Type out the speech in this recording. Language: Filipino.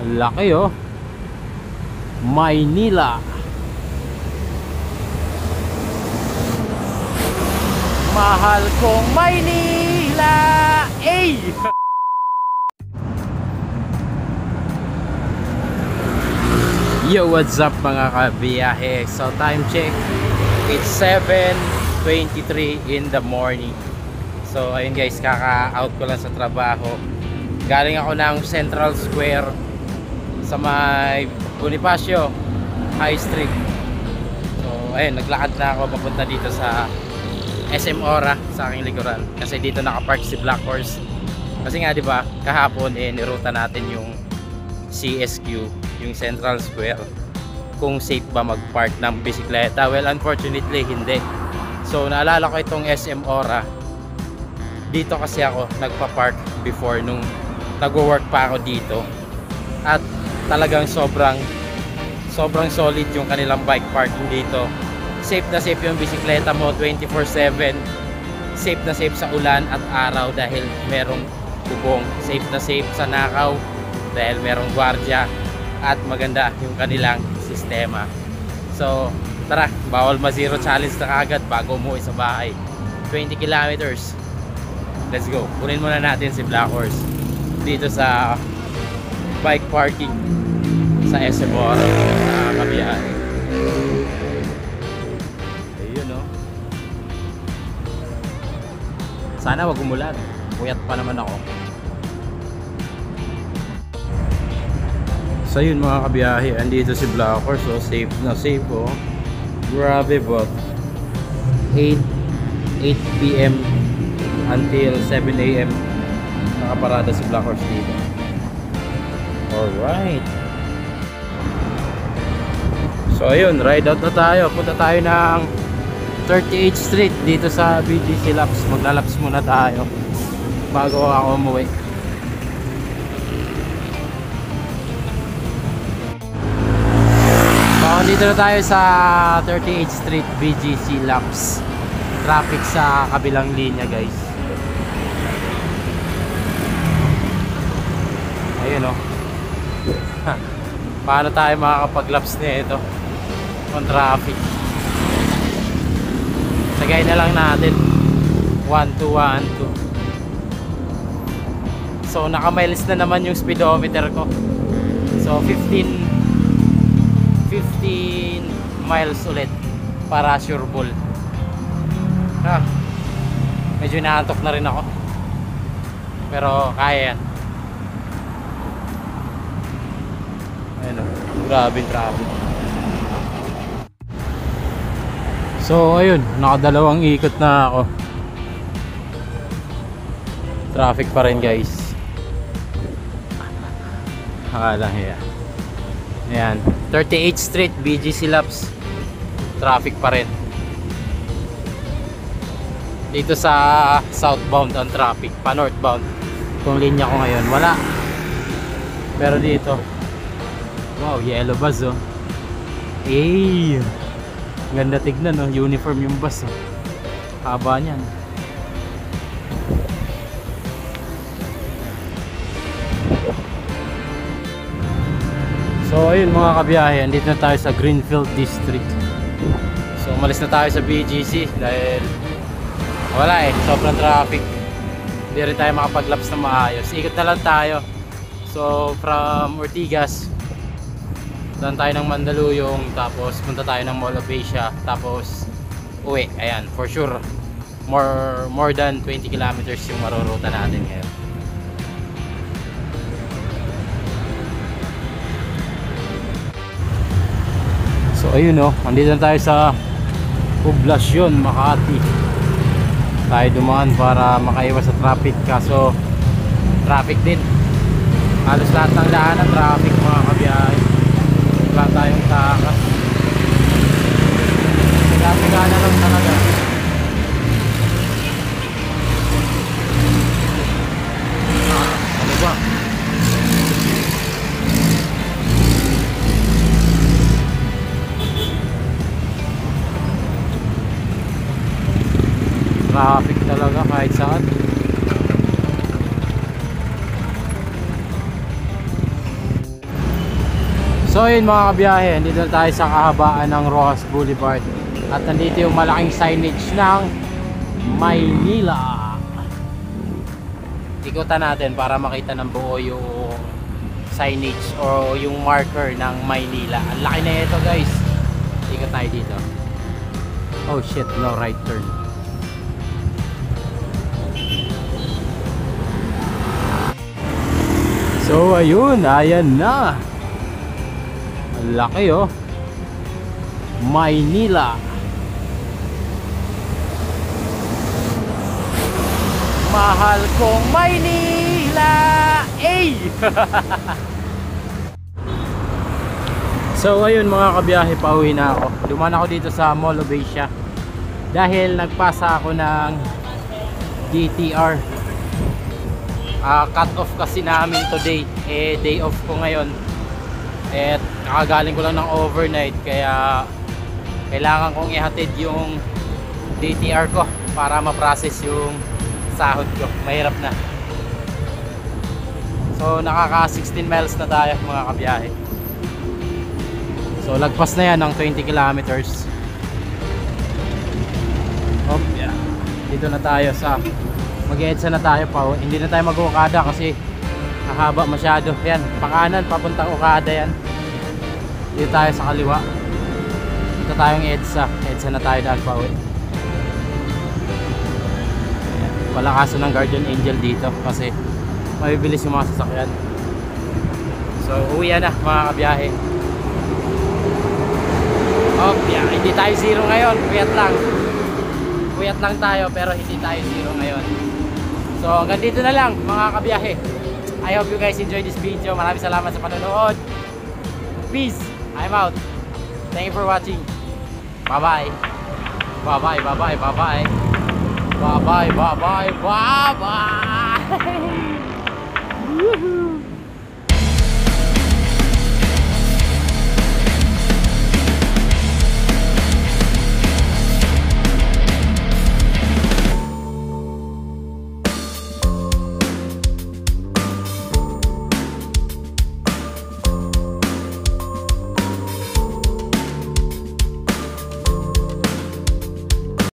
Laki oh. Maynila. Mahal kong Maynila. Ay! Yo, what's up mga kabiyahe? So time check, it's 7:23 in the morning. So ayun guys, kaka-out ko lang sa trabaho. Galing ako ng Central Square sa may Bonifacio High Street. So ayun, naglakad na ako papunta dito sa SM Ora, sa aking likuran. Kasi dito nakapark si Black Horse. Kasi nga 'di ba, kahapon niruta natin yung CSQ, yung Central Square, kung safe ba mag-park ng bisikleta. Well, unfortunately hindi. So naalala ko itong SM Ora. Dito kasi ako nagpa-park before nung nagwo-work pa ako dito. At talagang sobrang solid yung kanilang bike parking dito. Safe na safe yung bisikleta mo 24/7. Safe na safe sa ulan at araw dahil merong bubong. Safe na safe sa nakaw dahil merong gwardiya. At maganda yung kanilang sistema. So tara, bawal ma-zero challenge na kagad bago umuwi sa bahay. 20 kilometers. Let's go. Kunin muna natin si Black Horse dito sa bike parking sa SM Ora sa kabiyahe. Ayun no. Sana wag umulan. Puyat pa naman ako. So yun mga kabiyahe, andito si Black Horse. So safe na safe oh. Grabe bot. 8 PM until 7 AM nakaparada si Black Horse dito. Alright. So ayun, ride out na tayo. Punta tayo ng 38th Street dito sa BGC Laps. Maglalaps muna tayo bago ako umuwi. So dito na tayo sa 38th Street BGC Laps. Traffic sa kabilang linya guys. Ayun oh. Paano tayo makakapag-laps nito kung traffic? Sagay na lang natin 1-2-1-2. So naka-miles na naman yung speedometer ko. So 15 miles ulit para sure ball. Medyo inaantok na rin ako pero kaya yan. Ayun o, grabing traffic. So ayun, nakadalawang ikot na ako. Traffic pa rin guys. Lang yan. Ayan, 38th Street BGC Laps. Traffic pa rin. Dito sa southbound ang traffic, pa northbound kung linya ko ngayon wala, pero dito wow, yellow bus oh. Eh, ganda tignan oh, uniform yung bus oh. Haba niyan. So ayun mga kabiyahe, andito na tayo sa Greenfield District. So umalis na tayo sa BGC dahil wala eh, sobrang traffic. Hindi rin tayo makapag-laps na maayos. Ikot na lang tayo. So from Ortigas doon tayo ng Mandaluyong, tapos punta tayo ng Mall of Asia, tapos uwi. Ayan, for sure more than 20 kilometers yung maruruta natin ngayon. So ayun oh, andito na tayo sa Poblacion, Makati. Tayo dumaan para makaiwas sa traffic, kaso traffic din. Halos lahat ng daanan traffic mga kabiyahe. Wala tayong takas. Traffic na lang talaga. Ano ba? Traffic talaga kahit saan. So yun mga kabiyahe, nandito na tayo sa kahabaan ng Rojas Boulevard. At nandito yung malaking signage ng Maynila. Ikutan natin para makita ng buo yung signage o yung marker ng Maynila. Ang laki na ito guys. Ikot tayo dito. Oh shit, no right turn. So ayun, ayan na. Ang laki oh. Maynila. Mahal kong Maynila. Ay! So ayun mga kabiyahe, pauwi na ako. Dumaan ako dito sa Mall of Asia dahil nagpasa ako ng DTR. Cut off kasi namin today, day off ko ngayon. At nakagaling ko lang ng overnight, kaya kailangan kong ihatid yung DTR ko para ma-process yung sahod ko. Mahirap na. So nakaka 16 miles na tayo mga kabiyahe. So lagpas na yan ng 20 kilometers. Oh, yeah. Dito na tayo sa mag-EDSA na tayo pa. Hindi na tayo mag-Okada kasi hahaba masyado. Yan, pakanan papuntang Okada yan. Dito tayo sa kaliwa. Dito tayong EDSA. EDSA na tayo daan pa uwi. Wala kaso ng Guardian Angel dito kasi mabibilis yung mga sasakyan. So uwi na mga kabiyahe. Oh, yeah. Hindi tayo zero ngayon. Puyat lang tayo pero hindi tayo zero ngayon. So hanggang dito na lang mga kabiyahe. I hope you guys enjoyed this video. Maraming salamat sa panonood. Peace. I'm out. Thank you for watching. Bye-bye. Bye-bye, bye-bye, bye-bye. Bye-bye, bye-bye, bye-bye. Woohoo!